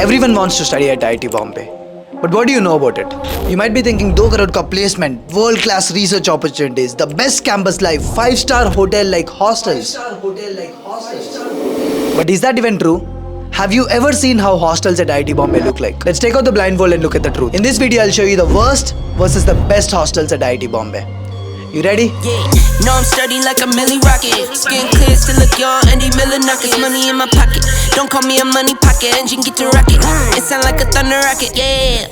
Everyone wants to study at IIT Bombay. But what do you know about it? You might be thinking 2 crore ka placement, world-class research opportunities, the best campus life, 5-star hotel like hostels. But is that even true? Have you ever seen how hostels at IIT Bombay look like? Let's take out the blindfold and look at the truth. In this video, I'll show you the worst versus the best hostels at IIT Bombay. You ready? Yeah, no, I'm studying like a milli rocket. Skin clear, still look young, Andy Miller knockers. Money in my pocket, don't call me a money pocket. Engine get to rocket, it sound like a thunder rocket, yeah.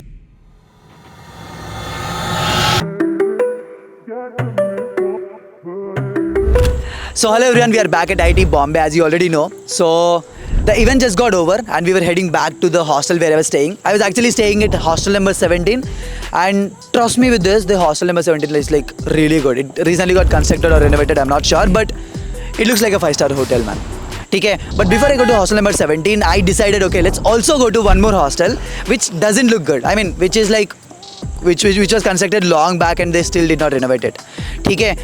So hello everyone, we are back at IIT Bombay as you already know. So the event just got over and we were heading back to the hostel where I was staying. I was actually staying at hostel number 17 and trust me with this, the hostel number 17 is like really good. It recently got constructed or renovated, I'm not sure, but it looks like a 5-star hotel, man. Okay, but before I go to hostel number 17, I decided okay, let's also go to one more hostel which doesn't look good. I mean, which is like which was constructed long back and they still did not renovate it. Okay,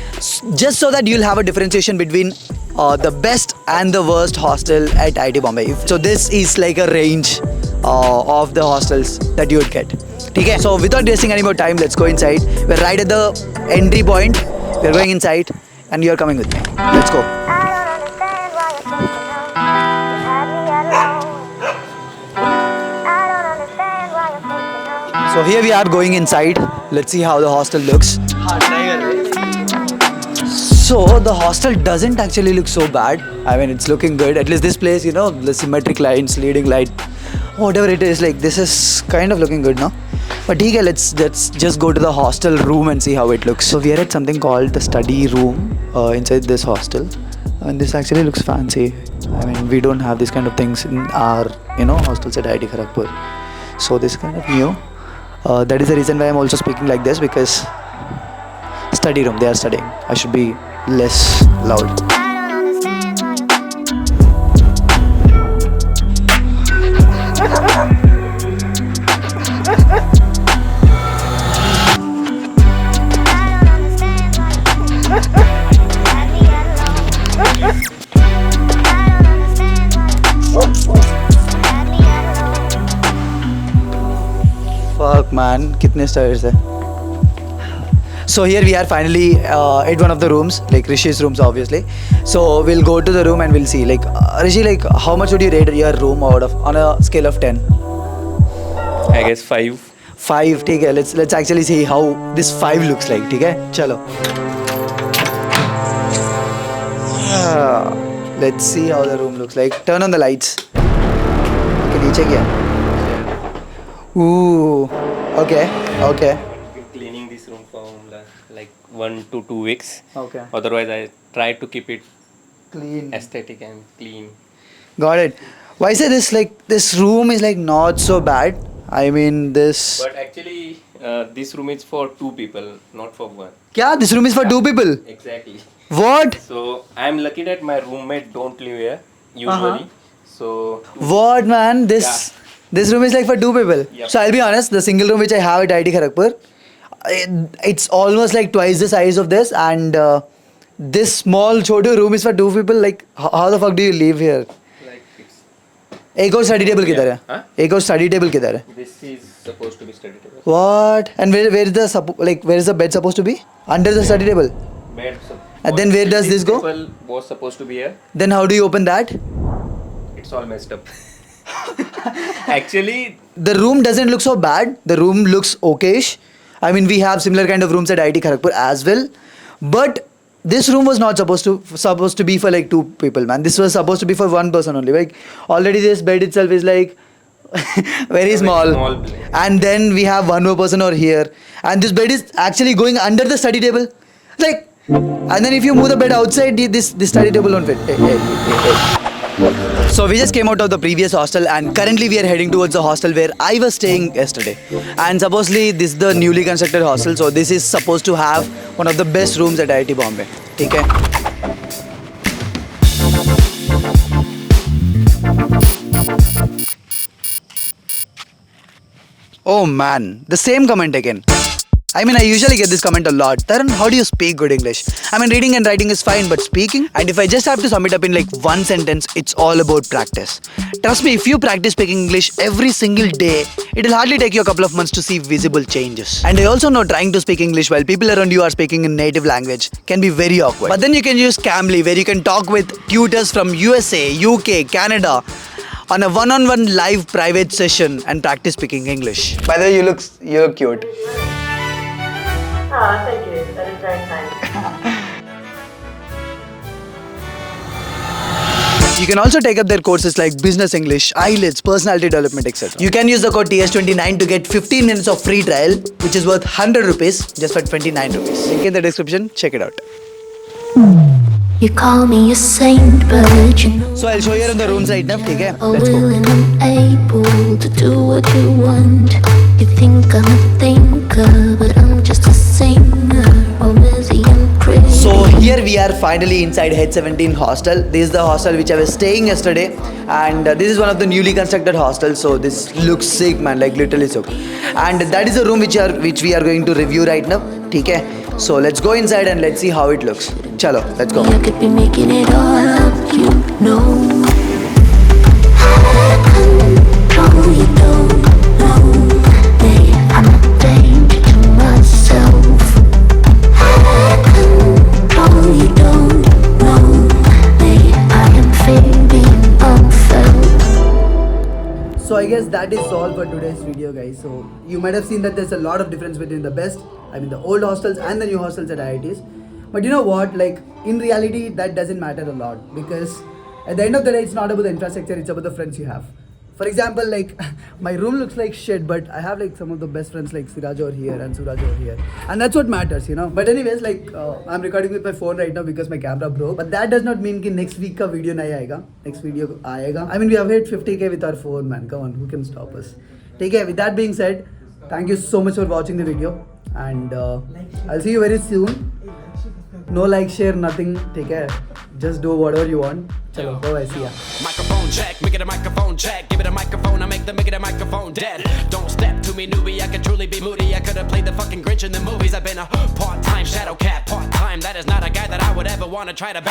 just so that you'll have a differentiation between the best and the worst hostel at IIT Bombay. So this is like a range of the hostels that you would get. Okay, so without wasting any more time, let's go inside. We're right at the entry point. We're going inside and you're coming with me. Let's go. So here we are going inside. Let's see how the hostel looks. So the hostel doesn't actually look so bad. I mean, it's looking good. At least this place, you know, the symmetric lines, leading light, whatever it is, like this is kind of looking good now. But okay, let's just go to the hostel room and see how it looks. So we are at something called the study room inside this hostel. And this actually looks fancy. I mean, we don't have these kind of things in our, hostels at IIT Kharagpur. So this is kind of new. That is the reason why I'm also speaking like this, because study room, they are studying. I should be less loud. Fuck man, kitne stairs hai? So here we are finally at one of the rooms, like Rishi's rooms obviously. So we'll go to the room and we'll see. Like Rishi, like how much would you rate your room out of on a scale of 10? I guess 5. 5, ठीक है. Let's actually see how this 5 looks like, ठीक है? चलो. Let's see how the room looks like. Turn on the lights. Okay, नीचे क्या? Ooh, okay. Cleaning this room for like 1 to 2 weeks. Okay. Otherwise, I try to keep it Clean. aesthetic and clean. Got it. Why say this? Like this room is like not so bad. I mean this. But actually, this room is for 2 people, not for 1. क्या? This room is for 2 people. Exactly. What? So I'm lucky that my roommate don't live here usually. So. What man? This room is like for 2 people. Yep. So I'll be honest, the single room which I have at IIT Kharagpur, it's almost like twice the size of this, and this small chotu room is for 2 people. Like how the fuck do you live here? Like it's. एक और study table किधर है? Huh? एक और study table किधर है? This is supposed to be study table. What? And where is the bed supposed to be? Under the study table. Bed. And then where does this go? Table was supposed to be here. Then how do you open that? It's all messed up. Actually, The room doesn't look so bad. The room looks okayish. I mean, we have similar kind of rooms at IIT Kharagpur as well. But this room was not supposed to be for like 2 people, man. This was supposed to be for 1 person only. Like already this bed itself is like very small. And then we have 1 more person over here. And this bed is actually going under the study table. Like, and then if you move the bed outside, this study table won't fit. Hey. So we just came out of the previous hostel and currently we are heading towards the hostel where I was staying yesterday. And supposedly this is the newly constructed hostel, so this is supposed to have one of the best rooms at IIT Bombay. Okay? Oh man, the same comment again. I mean, I usually get this comment a lot. Tharun, how do you speak good English? I mean, reading and writing is fine, but speaking? And if I just have to sum it up in like one sentence, it's all about practice. Trust me, if you practice speaking English every single day, it'll hardly take you a couple of months to see visible changes. And I also know trying to speak English while people around you are speaking in native language can be very awkward. But then you can use Cambly, where you can talk with tutors from USA, UK, Canada on a one-on-one live private session and practice speaking English. By the way, you look cute. Thank you. That is very kind. You can also take up their courses like Business English, IELTS, Personality Development, etc. You can use the code TS29 to get 15 minutes of free trial, which is worth 100 rupees just for 29 rupees. Link in the description, check it out. You call me a saint, but you know So I'll show you on the rooms right now, okay? I'm Let's go. willing and able to do what you want. You think I'm a thinker, but I'm just a singer, all busy and crazy. So here we are finally inside H17 hostel. This is the hostel which I was staying yesterday, and this is one of the newly constructed hostels. So this looks sick, man, like literally sick. And that is the room which we are going to review right now, okay? So let's go inside and let's see how it looks. Chalo, let's go. I could be making it all up, you know. No, you don't know me. I'm a danger to myself. No, you don't know me. I am fading unfelt. So I guess that is all for today's video, guys. So you might have seen that there's a lot of difference between the old hostels and the new hostels at IITs. But you know what, like in reality that doesn't matter a lot, because at the end of the day it's not about the infrastructure, it's about the friends you have. For example, like my room looks like shit, but I have like some of the best friends like Siraj over here and Suraj over here, and that's what matters, you know. But anyways, like I'm recording with my phone right now because my camera broke, but that does not mean that next week ka video nahi aayega. Next video aayega. I mean, we have hit 50k with our phone, man. Come on, who can stop us? Take care. With that being said, thank you so much for watching the video, and I'll see you very soon. No like, share, nothing. Take care. Just do whatever you want. Chalo, bye, see ya. Microphone check, make it a microphone check. Give it a microphone, I make it a microphone dead. Don't step to me, newbie, I could truly be moody. I could have played the fucking Grinch in the movies. I've been a part-time shadow cat, part-time. That is not a guy that I would ever want to try to